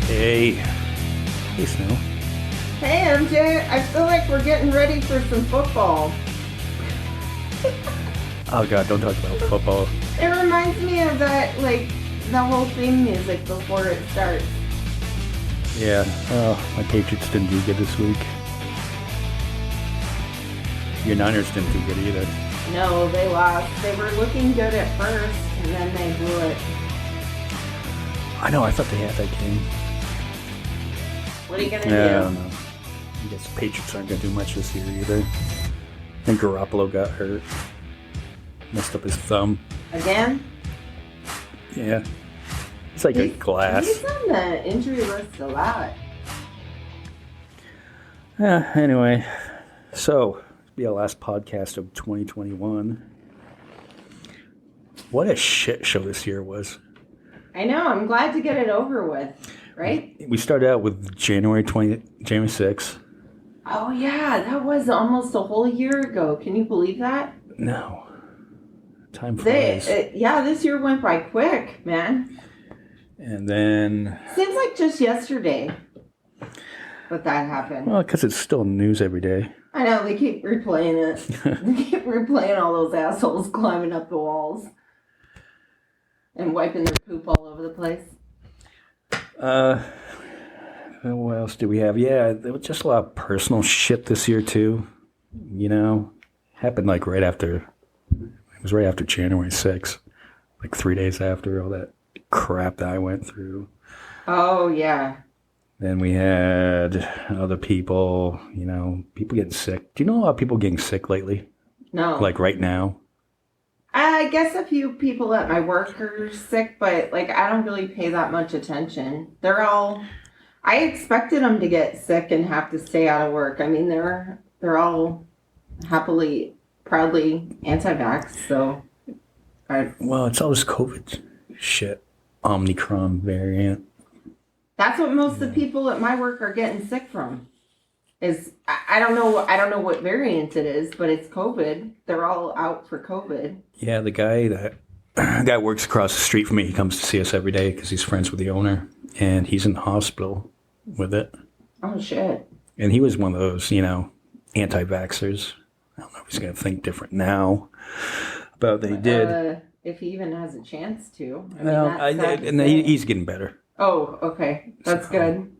Hey, Snow. Hey, MJ. I feel like we're getting ready for some football. Oh, God, don't talk about football. It reminds me of that, like, the whole theme music before it starts. Yeah, my Patriots didn't do good this week. Your Niners didn't do good either. No, they lost. They were looking good at first, and then they blew it. I know, I thought they had that game. What are you going to Yeah, I do? don't know. I guess the Patriots aren't going to do much this year either. I think Garoppolo got hurt. Messed up his thumb. Again? Yeah. It's like a glass. He's on the injury list a lot. Anyway, so, it'll be our last podcast of 2021. What a shit show this year was. I know. I'm glad to get it over with, right? We started out with January 6th. Oh, yeah. That was almost a whole year ago. Can you believe that? No. Time flies. This year went by quick, man. And then... Seems like just yesterday that happened. Well, because it's still news every day. I know, they keep replaying it. They keep replaying all those assholes climbing up the walls and wiping their poop all over the place. What else do we have? Yeah, there was just a lot of personal shit this year, too. You know? Happened like right after... It was right after January 6th. Like 3 days after all that crap that I went through. Oh, yeah. Then we had other people, you know, people getting sick. Do you know a lot of people getting sick lately? No. Like right now? I guess a few people at my work are sick, but, like, I don't really pay that much attention. I expected them to get sick and have to stay out of work. I mean, they're all happily, proudly anti-vax, so... Well, it's all this COVID shit. Omicron variant. That's what most of the people at my work are getting sick from. I don't know what variant it is, but it's COVID. They're all out for COVID. Yeah, the guy works across the street from me. He comes to see us every day because he's friends with the owner, and he's in the hospital with it. Oh, shit. And he was one of those, you know, anti-vaxxers. I don't know if he's going to think different now, but they did. If he even has a chance to. He's getting better. Oh, okay. That's good.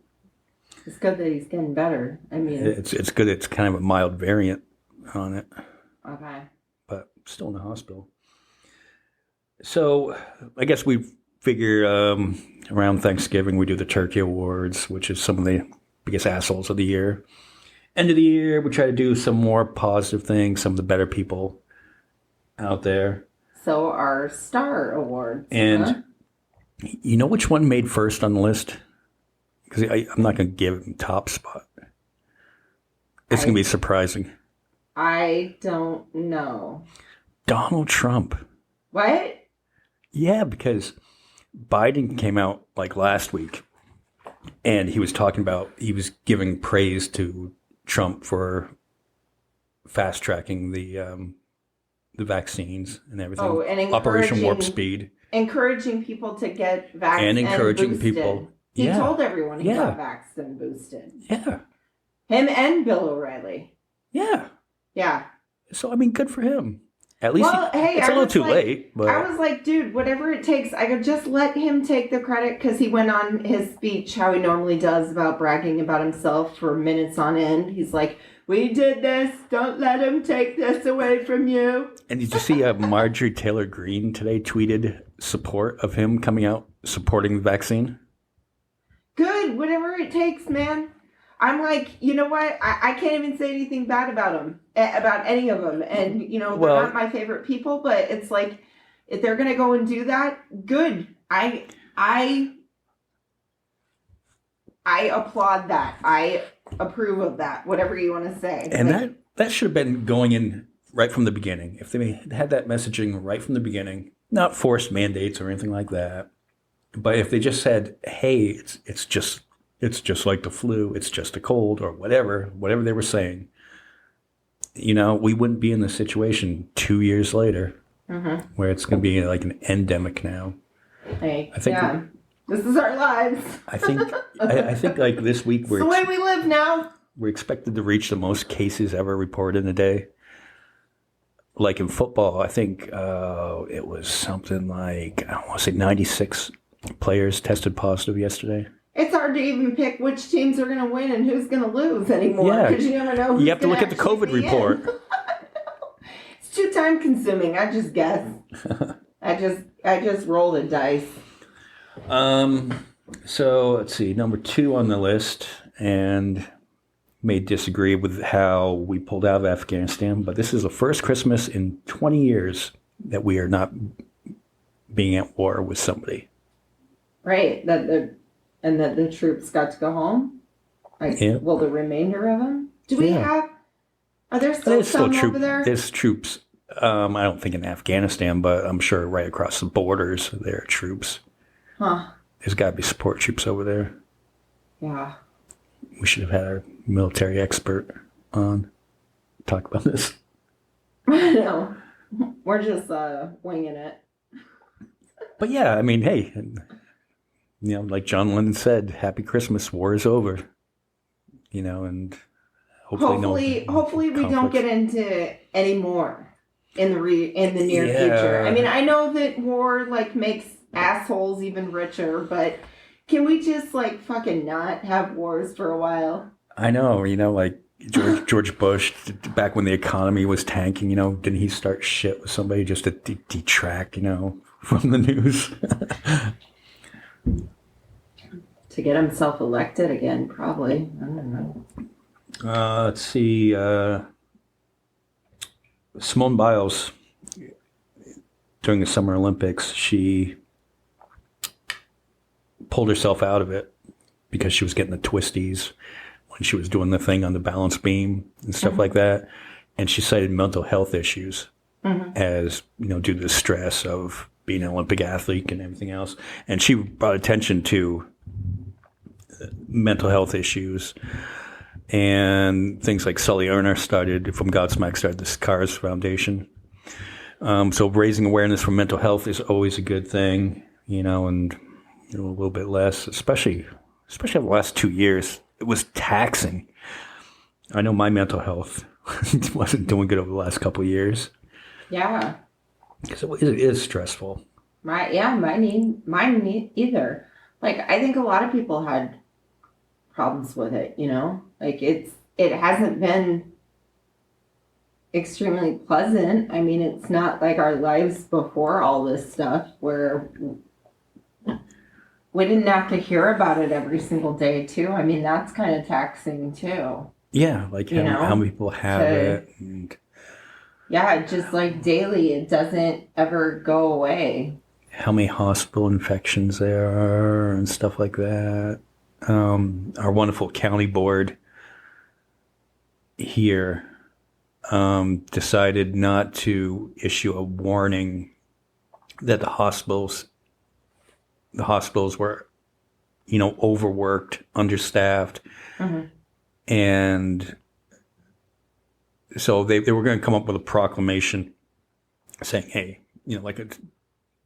It's good that he's getting better. I mean... It's good. It's kind of a mild variant on it. Okay. But still in the hospital. So, I guess we figure around Thanksgiving we do the Turkey Awards, which is some of the biggest assholes of the year. End of the year, we try to do some more positive things, some of the better people out there. So our Star Awards. And you know which one made first on the list? Because I'm not going to give him top spot. It's going to be surprising. I don't know. Donald Trump. What? Yeah, because Biden came out like last week, and he was giving praise to Trump for fast tracking the vaccines and everything. Oh, and Operation Warp Speed. Encouraging people to get vaccinated and encouraging boosted. people. He told everyone he got vaxxed and boosted. Yeah. Him and Bill O'Reilly. Yeah. Yeah. So, I mean, good for him. At least it's a little too late. But I was like, dude, whatever it takes, I could just let him take the credit because he went on his speech how he normally does about bragging about himself for minutes on end. He's like, we did this. Don't let him take this away from you. And did you see Marjorie Taylor Greene today tweeted support of him coming out supporting the vaccine? Good. Whatever it takes, man. I'm like, you know what? I can't even say anything bad about them, about any of them. And, you know, they're not my favorite people, but it's like, if they're going to go and do that, good. I applaud that. I approve of that, whatever you want to say. And that should have been going in right from the beginning. If they had that messaging right from the beginning, not forced mandates or anything like that, but if they just said, hey, it's just like the flu, it's just a cold or whatever they were saying, we wouldn't be in this situation 2 years later Mm-hmm. where it's going to be like an endemic now. Hey, I think yeah, this is our lives. I think like this week It's the way we live now. we're expected to reach the most cases ever reported in a day. Like in football, I think it was something like, I want to say 96 players tested positive yesterday. It's hard to even pick which teams are going to win and who's going to lose anymore. Yeah. Because you never know. You have to look at the COVID report. It's too time consuming. I just guess. I just roll the dice. So let's see, number 2 on the list, and may disagree with how we pulled out of Afghanistan, but this is the first Christmas in 20 years that we are not being at war with somebody. Right. That the troops got to go home. Like, Yeah. well, the remainder of them. Do we have? Are there still There's still some over there? There's troops. I don't think in Afghanistan, but I'm sure right across the borders there are troops. Huh. There's got to be support troops over there. Yeah. We should have had our military expert on talk about this. I know. We're just winging it. But yeah, I mean, hey, like John Lennon said, "Happy Christmas, war is over." And Hopefully we don't get into any more in the near future. I mean, I know that war makes assholes even richer, but can we just fucking not have wars for a while? I know, like George Bush, back when the economy was tanking, didn't he start shit with somebody just to detract, from the news? To get himself elected again, probably. I don't know. Let's see. Simone Biles, during the Summer Olympics, she pulled herself out of it because she was getting the twisties when she was doing the thing on the balance beam and stuff like that. And she cited mental health issues as, due to the stress of being an Olympic athlete and everything else. And she brought attention to mental health issues. And things like Sully Erner from Godsmack started this CARS Foundation. So raising awareness for mental health is always a good thing, and a little bit less, especially over the last 2 years. It was taxing. I know my mental health wasn't doing good over the last couple of years. Yeah. Because it is stressful. Mine either. I think a lot of people had problems with it, it hasn't been extremely pleasant. I mean, it's not like our lives before all this stuff where we didn't have to hear about it every single day too. I mean, that's kind of taxing too. Yeah, how many people have it. And yeah, just daily, it doesn't ever go away. How many hospital infections there are and stuff like that. Our wonderful county board here decided not to issue a warning that the hospitals were, overworked, understaffed, and so they were going to come up with a proclamation saying, "Hey, like a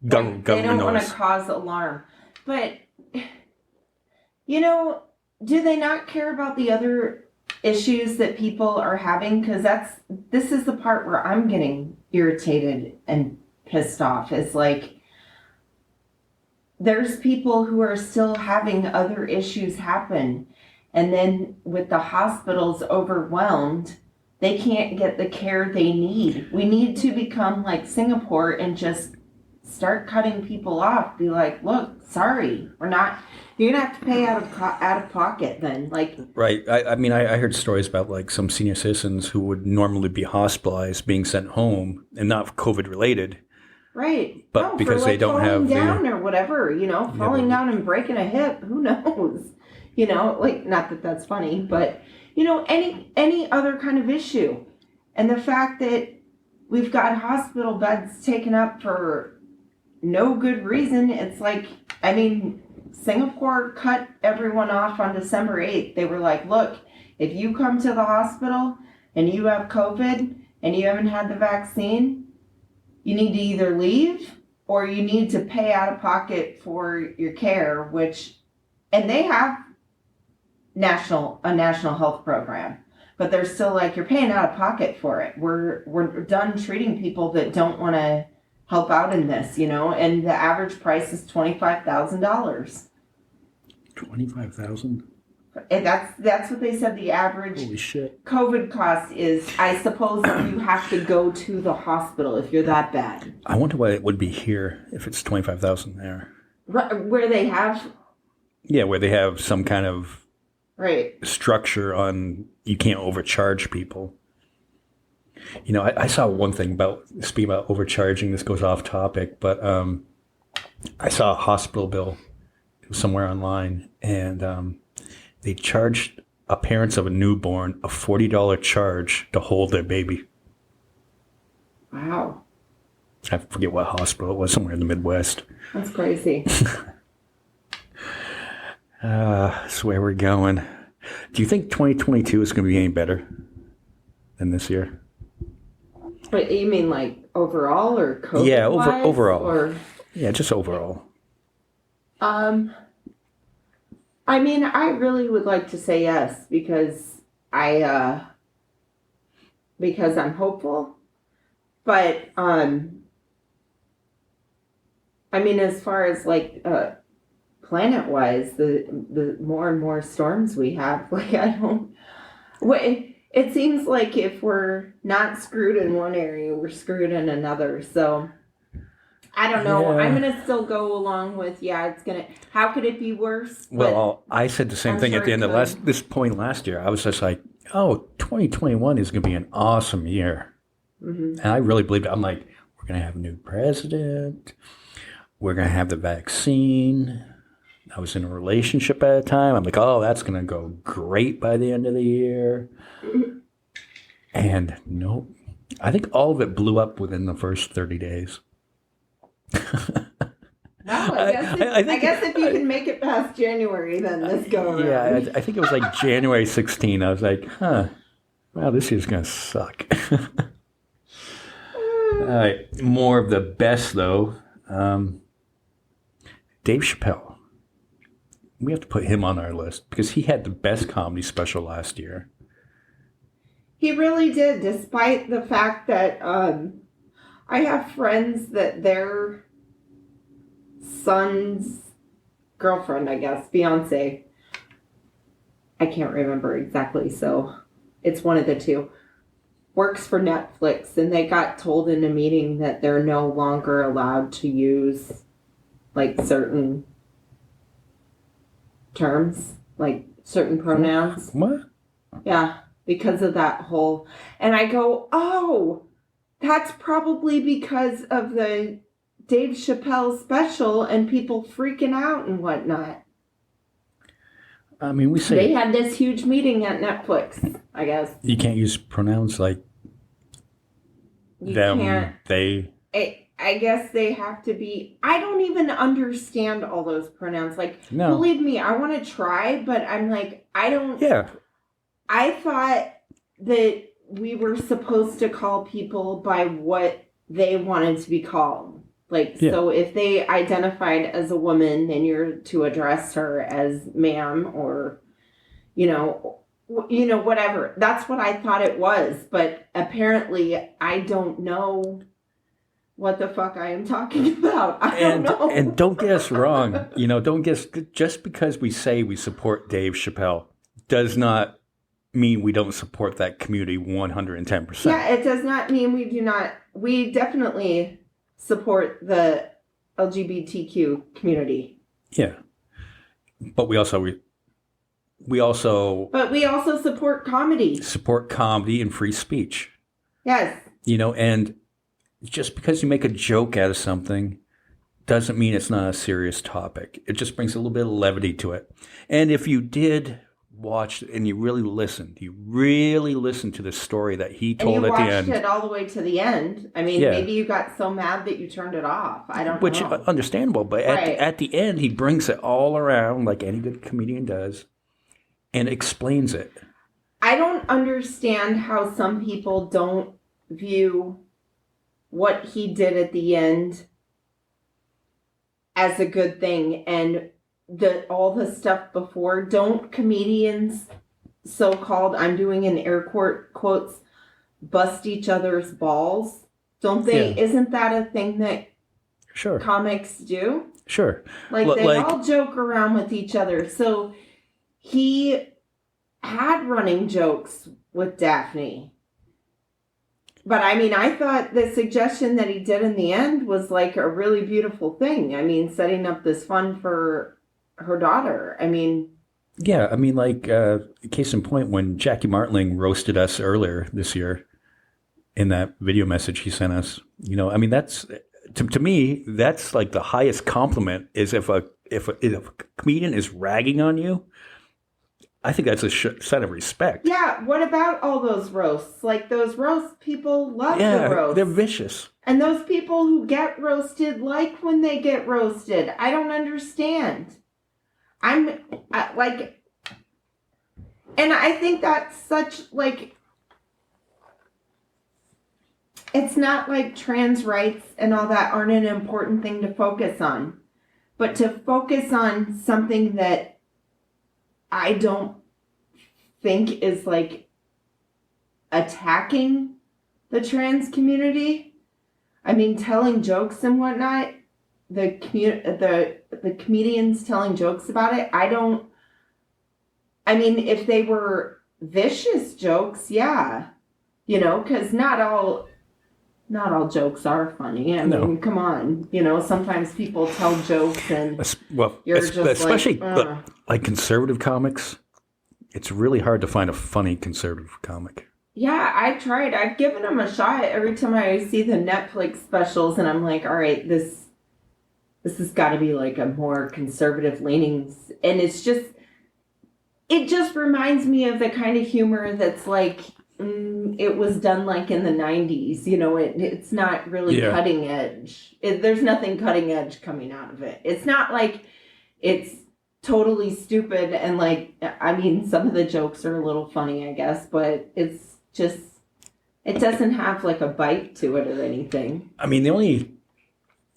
government They don't want notice." to cause alarm, but do they not care about the other issues that people are having? Because this is the part where I'm getting irritated and pissed off. It's there's people who are still having other issues happen, and then with the hospitals overwhelmed, they can't get the care they need. We need to become like Singapore and just start cutting people off. Be like, look, sorry, we're not. You're gonna have to pay out of pocket then. Right. I mean, I heard stories about some senior citizens who would normally be hospitalized being sent home, and not COVID related. Right. But because they don't have falling down or whatever, falling down and breaking a hip, who knows? Not that that's funny, but any other kind of issue, and the fact that we've got hospital beds taken up for no good reason. It's Singapore cut everyone off on December 8th. They were like, look, if you come to the hospital and you have COVID and you haven't had the vaccine, you need to either leave or you need to pay out of pocket for your care, and they have a national health program, but they're still like, you're paying out of pocket for it. We're done treating people that don't want to help out in this, and the average price is $25,000. 25,000. And that's what they said the average Holy shit. COVID cost is. I suppose you have to go to the hospital if you're that bad. I wonder what it would be here if it's 25,000 there. Where they have. Yeah, where they have some kind of Right. structure on you can't overcharge people. I saw one thing speaking about overcharging. This goes off topic, but I saw a hospital bill somewhere online, and they charged parents of a newborn a $40 charge to hold their baby. Wow. I forget what hospital it was, somewhere in the Midwest. That's crazy. That's where we're going. Do you think 2022 is going to be any better than this year? But you mean like overall or COVID? Yeah, overall. Or, Yeah, just overall. I mean, I really would like to say yes because because I'm hopeful. But I mean, as far as like planet wise, the more and more storms we have, like it seems like if we're not screwed in one area, we're screwed in another. So I don't know. Yeah. I'm going to still go along with, how could it be worse? Well, I said the same I'm thing sure at the end it of could. this point last year. I was just like, 2021 is going to be an awesome year. Mhm. And I really believed it. I'm like, we're going to have a new president. We're going to have the vaccine. I was in a relationship at the time. I'm like, that's going to go great by the end of the year. And nope. I think all of it blew up within the first 30 days. No, I guess if you can make it past January, then this go around. Yeah, I think it was like January 16. I was like, wow, this year's going to suck. All right, more of the best, though. Dave Chappelle. We have to put him on our list because he had the best comedy special last year. He really did, despite the fact that I have friends that their son's girlfriend, I guess, fiance, I can't remember exactly, so it's one of the two, works for Netflix, and they got told in a meeting that they're no longer allowed to use like certain terms, like certain pronouns. What? Yeah, because of that whole, and I go, that's probably because of the Dave Chappelle special and people freaking out and whatnot. I mean, we say They had this huge meeting at Netflix, I guess. you can't use pronouns like You them, can't. they. I guess they have to be. I don't even understand all those pronouns. Like, No. believe me, I want to try, but I'm like, I don't. Yeah. I thought that we were supposed to call people by what they wanted to be called. Like, Yeah. so if they identified as a woman, then you're to address her as ma'am or, whatever. That's what I thought it was. But apparently, I don't know what the fuck I am talking about. I don't know. And don't get us wrong. Just because we say we support Dave Chappelle does not mean we don't support that community 110%. Yeah, it does not mean we do not. We definitely support the LGBTQ community. Yeah. But we also But we also support comedy. support comedy and free speech. Yes. And just because you make a joke out of something doesn't mean it's not a serious topic. It just brings a little bit of levity to it. And if you did watch and you really listened to the story that he And told you at the watched end. it all the way to the end. I mean, Yeah. maybe you got so mad that you turned it off. I don't Which know. understandable, but Right. at the end he brings it all around like any good comedian does and explains it. I don't understand how some people don't view what he did at the end as a good thing, and all the stuff before. Don't comedians, so-called, I'm doing in air quotes, bust each other's balls? Don't they? Yeah. Isn't that a thing that Sure. comics do? Sure. Like, they all joke around with each other. So he had running jokes with Daphne. But I mean, I thought the suggestion that he did in the end was like a really beautiful thing. I mean, setting up this fund for her daughter. I mean, Yeah, I mean, like, case in point, when Jackie Martling roasted us earlier this year in that video message he sent us, I mean, that's, to me, that's like the highest compliment is if a comedian is ragging on you, I think that's a sign of respect. yeah, what about all those roasts? Like, those roasts, people love Yeah, the roasts. they're vicious. And those people who get roasted like when they get roasted. I don't understand. And I think that's such, like, it's not like trans rights and all that aren't an important thing to focus on. But to focus on something that I don't think is, like, attacking the trans community. I mean, telling jokes and whatnot, the comedians telling jokes about it, I mean, if they were vicious jokes, yeah. Because not all jokes are funny. I mean, come on. Sometimes people tell jokes and you're just especially like, like conservative comics, it's really hard to find a funny conservative comic. Yeah, I tried. I've given them a shot every time I see the Netflix specials, and I'm like, all right, this has got to be like a more conservative leanings. And it just reminds me of the kind of humor that's like, it was done like in the 90s. It's not really cutting edge. There's nothing cutting edge coming out of it. It's not like it's totally stupid, and like, I mean, some of the jokes are a little funny, I guess, but it doesn't have like a bite to it or anything. I mean, the only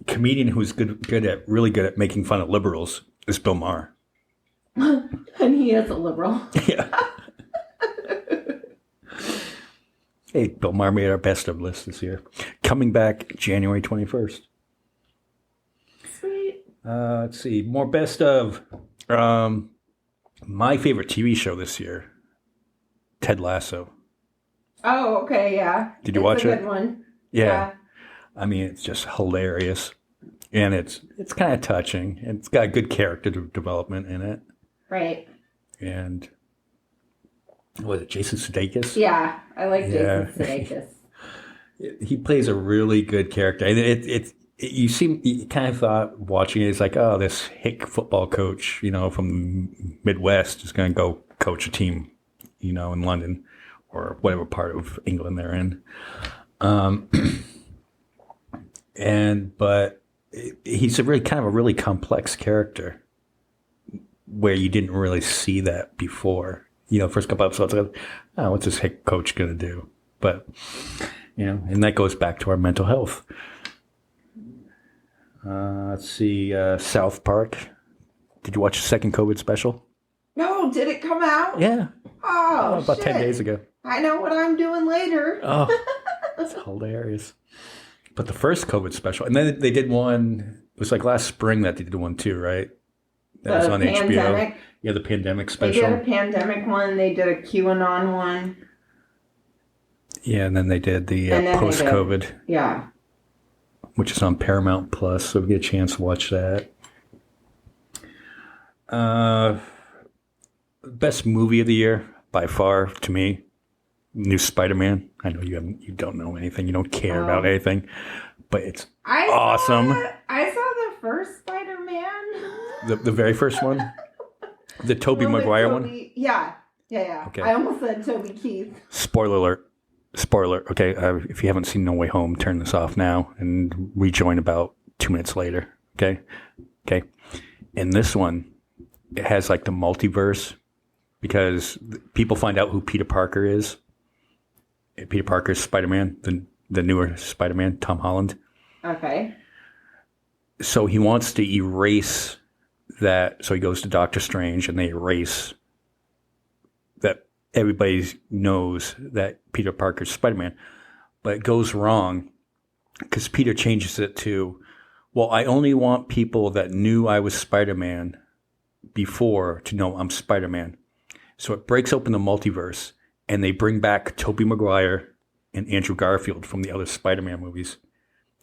comedian who's really good at making fun of liberals is Bill Maher. And he is a liberal. Yeah. Hey, Bill Maher made our best of list this year. Coming back January 21st. Sweet. Let's see. More best of. My favorite TV show this year, Ted Lasso. Oh, okay, yeah. Did you watch it? It's a good one. Yeah. I mean, it's just hilarious. And it's kind of touching. And it's got good character development in it. Right. And was it Jason Sudeikis? Yeah, I like Jason Sudeikis. He plays a really good character. And you kind of thought watching it, it's like, oh, this hick football coach, from the Midwest is going to go coach a team, in London or whatever part of England they're in. But he's a really complex character where you didn't really see that before. First couple episodes, like, oh, what's this hick coach going to do? But, and that goes back to our mental health. Let's see, South Park. Did you watch the second COVID special? No, did it come out? Yeah. Oh, about shit. 10 days ago. I know what I'm doing later. Oh, that's hilarious. But the first COVID special, and then they did one, it was like last spring that they did one too, right? That was on pandemic. HBO. Yeah, the pandemic special. They did a pandemic one. They did a QAnon one. Yeah, and then they did the post-COVID. Yeah. Which is on Paramount Plus, so we get a chance to watch that. Best movie of the year, by far, to me, new Spider-Man. I know you don't know anything, you don't care about anything, but it's awesome. I saw the first Spider-Man. The very first one? The Tobey Maguire one? Yeah. Okay. I almost said Toby Keith. Spoiler alert. Okay, if you haven't seen No Way Home, turn this off now and rejoin about 2 minutes later. Okay. In this one, it has like the multiverse because people find out who Peter Parker is. Peter Parker is Spider-Man, the newer Spider-Man, Tom Holland. Okay. So he wants to erase that. So he goes to Doctor Strange, and they erase that everybody knows that Peter Parker is Spider-Man. But it goes wrong because Peter changes it to, well, I only want people that knew I was Spider-Man before to know I'm Spider-Man. So it breaks open the multiverse, and they bring back Tobey Maguire and Andrew Garfield from the other Spider-Man movies.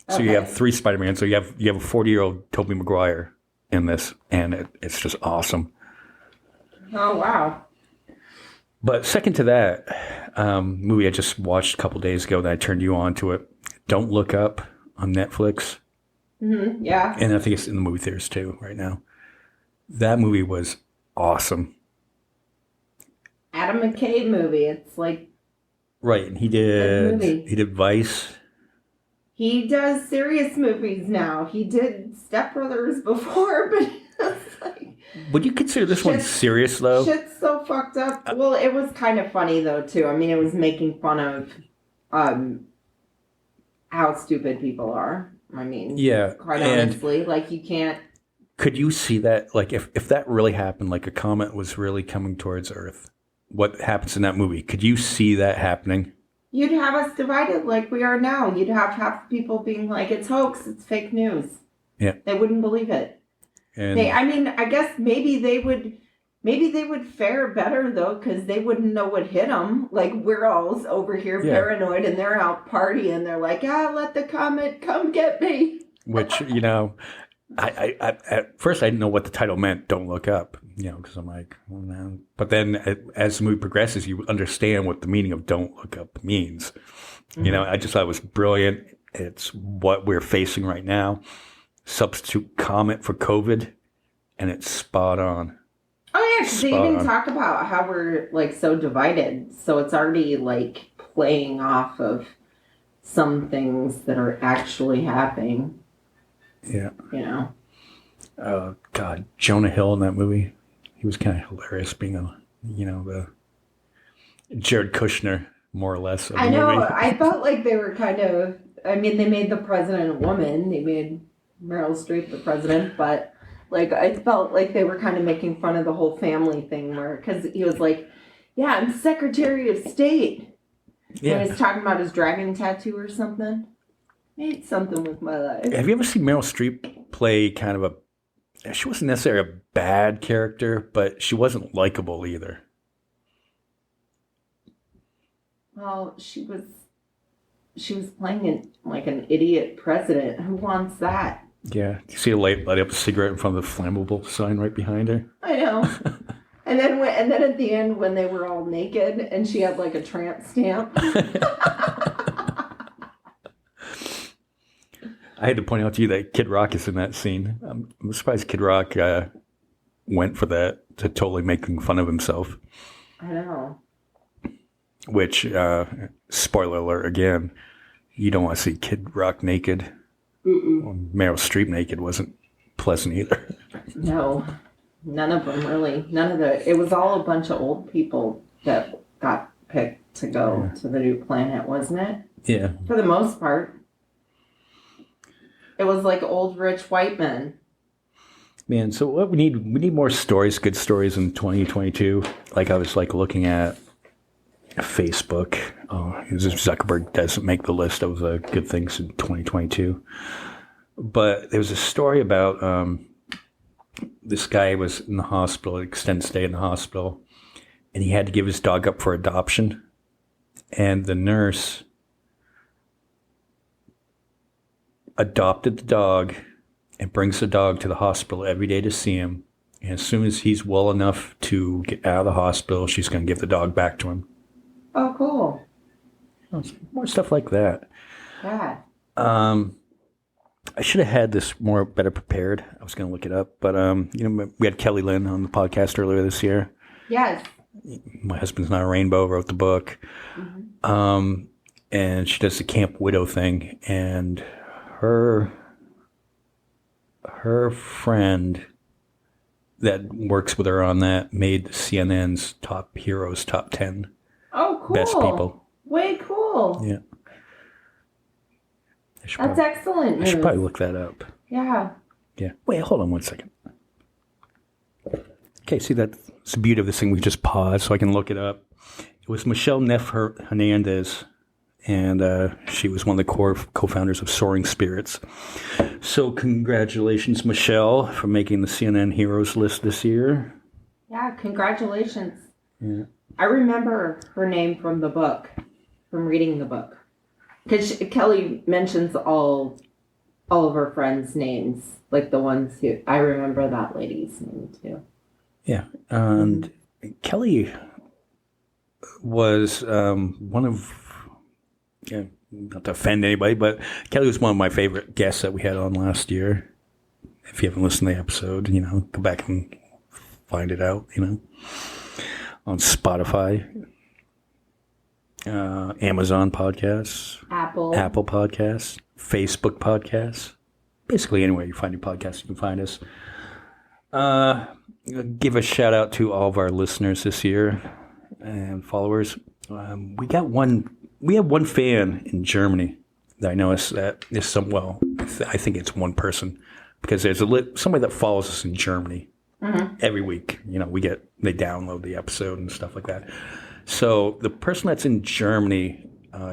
So you have 3 Spider-Man. So you have a 40-year-old Tobey Maguire in this, and it's just awesome. Oh, wow. But second to that, movie I just watched a couple days ago that I turned you on to it, Don't Look Up on Netflix. Mm-hmm. Yeah. And I think it's in the movie theaters too right now. That movie was awesome. Adam McKay movie. It's like Right, and he did Vice. he does serious movies now. He did Step Brothers before, but it's like Would you consider this one serious though? shit's so fucked up. Well, it was kind of funny though too. I mean, it was making fun of how stupid people are. I mean, Yeah, quite and honestly, like you can't. could you see that? Like, if that really happened, like a comet was really coming towards Earth, what happens in that movie? Could you see that happening? You'd have us divided like we are now. You'd have half the people being like, "It's hoax. It's fake news." Yeah, They wouldn't believe it. and I mean, I guess maybe they would fare better though, because they wouldn't know what hit them. Like we're all over here paranoid, and they're out partying. They're like, let the comet come get me. which I at first I didn't know what the title meant. Don't Look Up, because I'm like, well, no. But then as the movie progresses, you understand what the meaning of Don't Look Up means. Mm-hmm. I just thought it was brilliant. It's what we're facing right now. Substitute comet for COVID, and it's spot on. Oh yeah, because they even talk about how we're like so divided. So it's already like playing off of some things that are actually happening. Yeah. Oh God, Jonah Hill in that movie. He was kind of hilarious being the Jared Kushner, more or less. Of the I know. Movie. I felt like they were kind of. I mean, they made the president a woman. They made Meryl Streep the president, but like I felt like they were kind of making fun of the whole family thing, because he was like, "Yeah, I'm Secretary of State." Yeah. And he's talking about his dragon tattoo or something. Made something with my life. Have you ever seen Meryl Streep play kind of she wasn't necessarily a bad character, but she wasn't likable either. Well, she was playing an idiot president. Who wants that? Yeah. You see her light up a cigarette in front of the flammable sign right behind her? I know. And then at the end when they were all naked and she had like a tramp stamp. I had to point out to you that Kid Rock is in that scene. I'm surprised Kid Rock went for that, to totally making fun of himself. I know. Which, spoiler alert again, you don't want to see Kid Rock naked. Well, Meryl Streep naked wasn't pleasant either. No, none of them really. It was all a bunch of old people that got picked to go to the new planet, wasn't it? Yeah. For the most part. It was like old rich white men. Man, so what we need more stories, good stories in 2022. Like I was looking at Facebook. Oh, Zuckerberg doesn't make the list of good things in 2022. But there was a story about this guy was in the hospital, extended stay in the hospital, and he had to give his dog up for adoption. And the nurse adopted the dog and brings the dog to the hospital every day to see him. And as soon as he's well enough to get out of the hospital, she's going to give the dog back to him. Oh, cool. More stuff like that. Yeah. I should have had this better prepared. I was going to look it up, but we had Kelly Lynn on the podcast earlier this year. Yes. My Husband's Not a Rainbow wrote the book. Mm-hmm. And she does the Camp Widow thing, and her friend that works with her on that made CNN's top heroes, top 10 Oh, cool. best people. Way cool. Yeah. That's excellent I news. should probably look that up. Yeah. Yeah. Wait, hold on one second. Okay, see, that's the beauty of this thing. We just paused so I can look it up. It was Michelle Neff Hernandez, and she was one of the core co-founders of Soaring Spirits. So congratulations, Michelle, for making the CNN Heroes list this year. Yeah, congratulations. Yeah. I remember her name from the book, from reading the book. Because Kelly mentions all of her friends' names, like the ones who... I remember that lady's name, too. Yeah, and Kelly was one of, not to offend anybody, but Kelly was one of my favorite guests that we had on last year. If you haven't listened to the episode, go back and find it out, on Spotify, Amazon Podcasts, Apple Podcasts, Facebook Podcasts. Basically, anywhere you find your podcast, you can find us. Give a shout out to all of our listeners this year and followers. We have one fan in Germany that I noticed that is I think it's one person because there's somebody that follows us in Germany every week. They download the episode and stuff like that. So the person that's in Germany,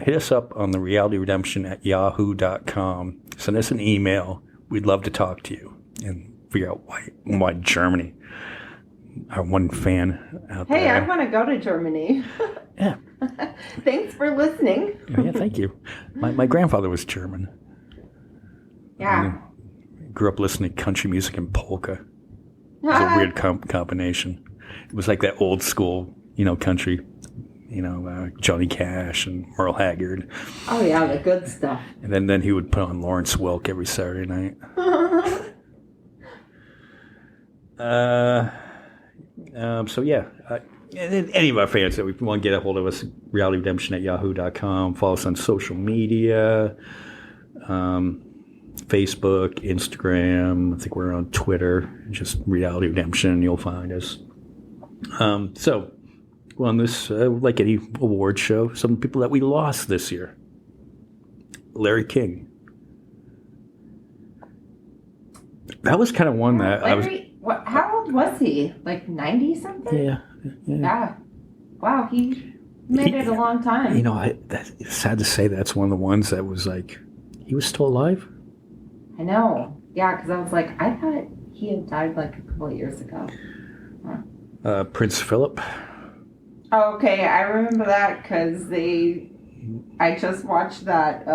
hit us up on the realityredemption@yahoo.com. Send us an email. We'd love to talk to you and figure out why Germany. Our one fan out there. Hey, I want to go to Germany. Yeah. Thanks for listening. Yeah, thank you. My grandfather was German. Yeah. Grew up listening to country music and polka. It was a weird combination. It was like that old school, country, Johnny Cash and Merle Haggard. Oh, yeah, the good stuff. And then he would put on Lawrence Welk every Saturday night. So yeah, any of our fans that we want to get a hold of us, realityredemption@yahoo.com. Follow us on social media, Facebook, Instagram. I think we're on Twitter. Just Reality Redemption, you'll find us. So on this, like any award show, some people that we lost this year. Larry King. That was kind of one that how old was he? Like 90 something? Yeah. Wow, he made it a long time. It's sad to say that's one of the ones that was like, he was still alive? I know. Yeah, because I was like, I thought he had died like a couple of years ago. Prince Philip. Oh, okay, I remember that because I just watched that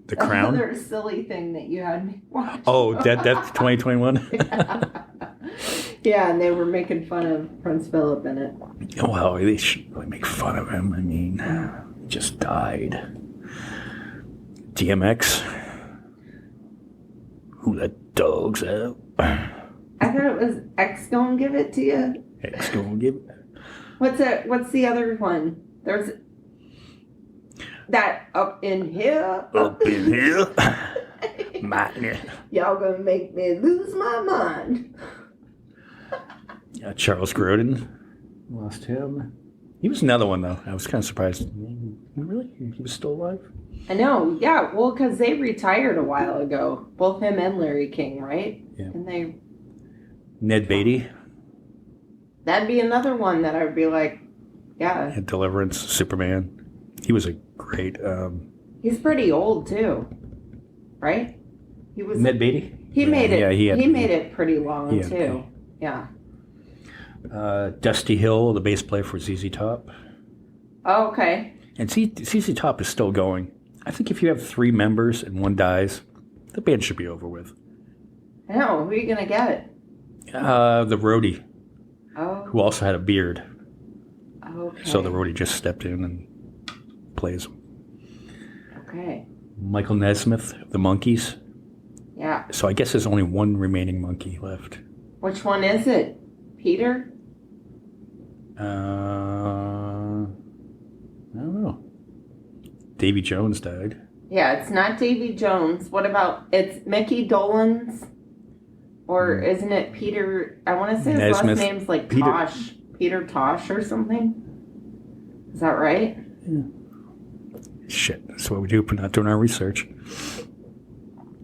The Crown? Another silly thing that you had me watch. Oh, that's 2021? Yeah, and they were making fun of Prince Philip in it. Well, they shouldn't really make fun of him. I mean, he just died. DMX. Who let dogs out? I thought it was X Gonna Give It To You. X Gonna Give It. What's the other one? There's that Up in Here. Up in here. Madness. Y'all gonna make me lose my mind. Charles Grodin. Lost him. He was another one, though. I was kind of surprised. Really? He was still alive? I know. Yeah. Well, because they retired a while ago. Both him and Larry King, right? Yeah. And Ned Beatty. that'd be another one that I'd be like, yeah. And Deliverance, Superman. He was a great... He's pretty old, too. Right? He was... Ned Beatty? He made it. Yeah, he made it pretty long, too. Okay. Yeah. Dusty Hill, the bass player for ZZ Top. Oh, okay. And ZZ Top is still going. I think if you have 3 members and one dies, the band should be over with. I know. Who are you going to get? The roadie, Oh. who also had a beard. Okay. So the roadie just stepped in and plays. Okay. Michael Nesmith, the Monkees. Yeah. So I guess there's only one remaining monkey left. Which one is it? Peter? I don't know. Davy Jones died. Yeah, it's not Davy Jones. What about... It's Mickey Dolenz? Or isn't it Peter? I want to say his Nesmith. last name's like Peter. Tosh. Peter Tosh or something. Is that right? Shit, that's what we do for not doing our research.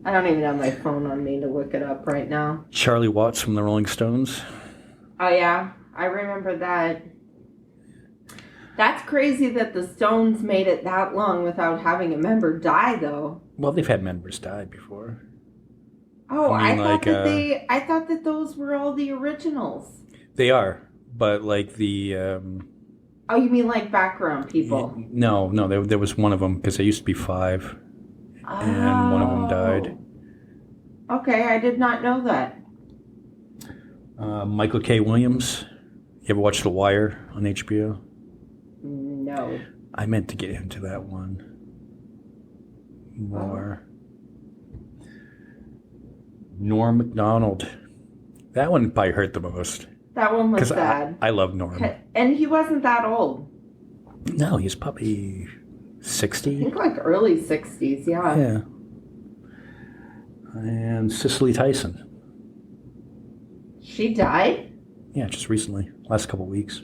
I don't even have my phone on me to look it up right now. Charlie Watts from the Rolling Stones. Oh, yeah. I remember that. That's crazy that the Stones made it that long without having a member die, though. Well, they've had members die before. Oh, I mean, I thought that those were all the originals. They are, but like the... Oh, you mean like background people? No, there was one of them, because there used to be 5, and one of them died. Okay, I did not know that. Michael K. Williams. You ever watch The Wire on HBO? No. I meant to get into that one more. Norm Macdonald. That one probably hurt the most. That one was Because sad. I love Norm. And he wasn't that old. No, he's probably I 60. think like early 60s, yeah. Yeah. And Cicely Tyson. She died? Yeah, just recently. Last couple weeks.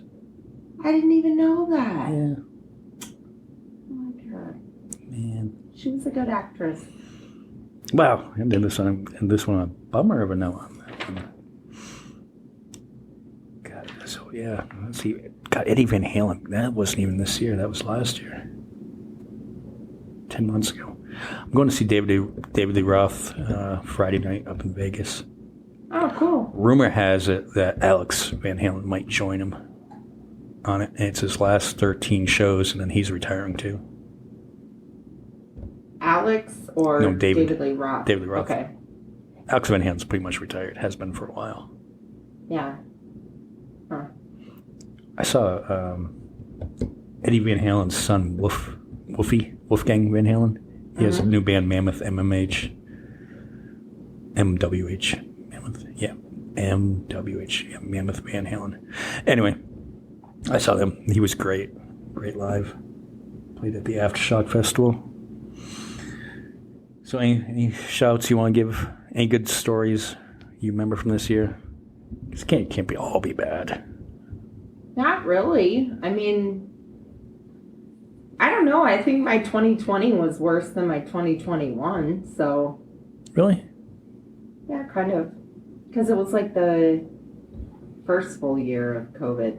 I didn't even know that. Yeah. I like her. Man. She was a good actress. Wow. And then this one a bummer of a no on that one. God, so yeah. Let's see. God, Eddie Van Halen. That wasn't even this year. That was last year. 10 months ago. I'm going to see David Lee Roth Friday night up in Vegas. Oh, cool. Rumor has it that Alex Van Halen might join him on it. And it's his last 13 shows, and then he's retiring too. Alex or No, David. David Lee Roth? David Lee Roth. Okay. Alex Van Halen's pretty much retired. Has been for a while. Yeah. Huh. I saw Eddie Van Halen's son, Wolfgang Van Halen. He has a new band, Mammoth, MWH. Mammoth, yeah. MWH, yeah, Mammoth Van Halen. Anyway, I saw them. He was great. Great live. Played at the Aftershock Festival. So any shouts you want to give? Any good stories you remember from this year? It can't be all be bad. Not really. I mean, I don't know. I think my 2020 was worse than my 2021. So, Really? yeah, kind of. Because it was like the first full year of COVID.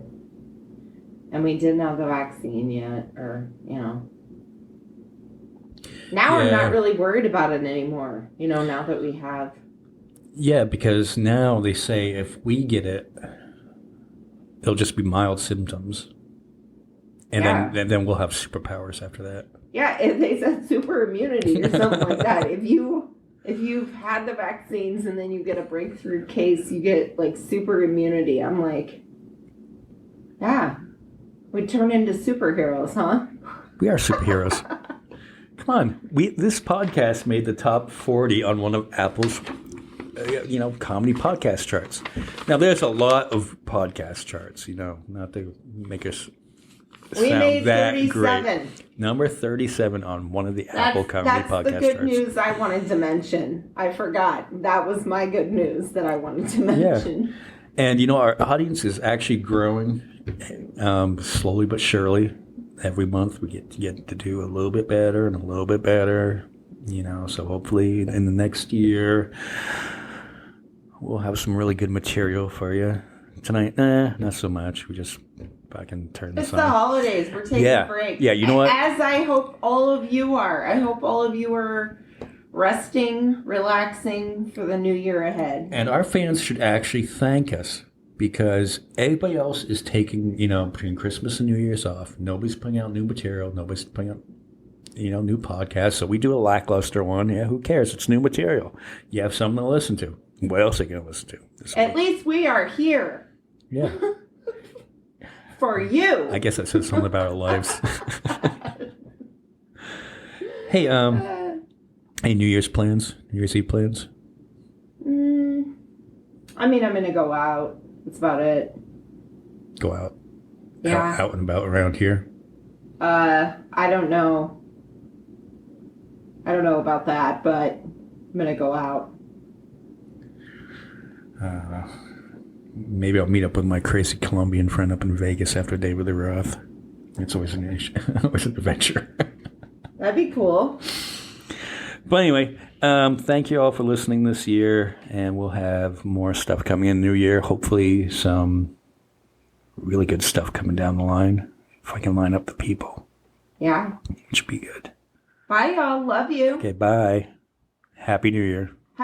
And we didn't have the vaccine yet, or, you know. Now I'm Yeah. not really worried about it anymore, you know, now that we have. Yeah, because now they say if we get it, it'll just be mild symptoms. And then we'll have superpowers after that. Yeah, if they said super immunity or something like that. If you've had the vaccines and then you get a breakthrough case, you get like super immunity. I'm like, yeah, we turn into superheroes, huh? We are superheroes. Come on, this podcast made the top 40 on one of Apple's, comedy podcast charts. Now, there's a lot of podcast charts, not to make us We sound made that 37. great. Number 37 on one of the Apple comedy podcast That's the good charts. news I wanted to mention. I forgot. That was my good news that I wanted to mention. And our audience is actually growing slowly but surely. Every month we get to do a little bit better and a little bit better, so hopefully in the next year we'll have some really good material for you. Tonight, not so much. We just fucking turn this It's on. the holidays. We're taking a break. Yeah, you know what? As I hope all of you are. I hope all of you are resting, relaxing for the new year ahead. And our fans should actually thank us because everybody else is taking, between Christmas and New Year's off. Nobody's putting out new material. Nobody's putting out, new podcasts. So we do a lackluster one. Yeah, who cares? It's new material. You have something to listen to. What else are you going to listen to? At least we are here. Yeah. For you. I guess that says something about our lives. Hey, any New Year's plans? New Year's Eve plans? I mean, I'm going to go out. That's about it. Go out. Yeah. Out and about around here? I don't know. I don't know about that, but I'm going to go out. Maybe I'll meet up with my crazy Colombian friend up in Vegas after David Lee Roth. It's always always an adventure. That'd be cool. But anyway, thank you all for listening this year, and we'll have more stuff coming in the new year. Hopefully some really good stuff coming down the line. If I can line up the people. Yeah. It should be good. Bye, y'all. Love you. Okay, bye. Happy New Year.